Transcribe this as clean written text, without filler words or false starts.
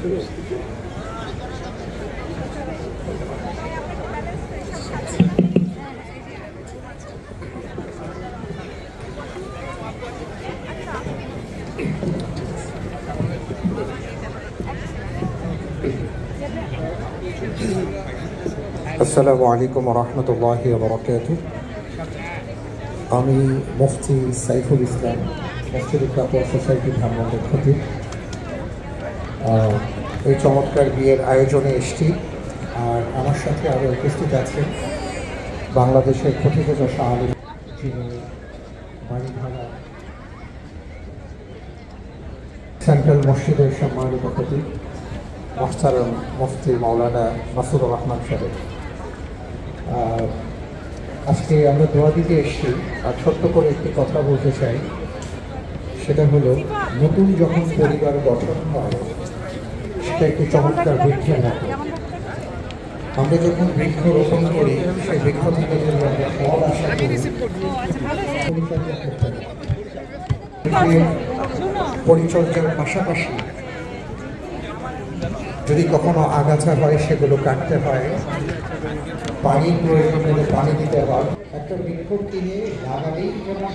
আসসালামু আলাইকুম ওয়া রাহমাতুল্লাহি ওয়া বারাকাতুহু। আমি মুফতি সাইফুল ইসলাম, মসজিদ কাপড় সোসাইটি ধানমন্ডির খতিব। এই চমৎকার বিয়ের আয়োজনে এসেছি। আর আমার সাথে আরও উপস্থিত আছেন বাংলাদেশের প্রথিতযশা আলিম, যিনি বাড়িধারা সেন্ট্রাল মসজিদের সম্মানিত খতিব মোহতারাম মুফতি মাওলানা মাসুদুর রহমান সাহেব। আজকে আমরা দোয়া দিতে এসেছি। আর ছোট্ট করে একটি কথা বলতে চাই, সেটা হলো নতুন যখন পরিবার গঠন হয় সেটা একটি চমৎকার বৃক্ষের মতো। আমরা যখন বৃক্ষ রোপণ করি সেই বৃক্ষ থেকে যদি আমরা ফল আশা করি, পরিচর্যার পাশাপাশি যদি কখনো আগাছা হয় সেগুলো কাটতে হয়, পানির প্রয়োজন হলে পানি দিতে হয়। একটা বৃক্ষ কিনে লাগালেই যেমন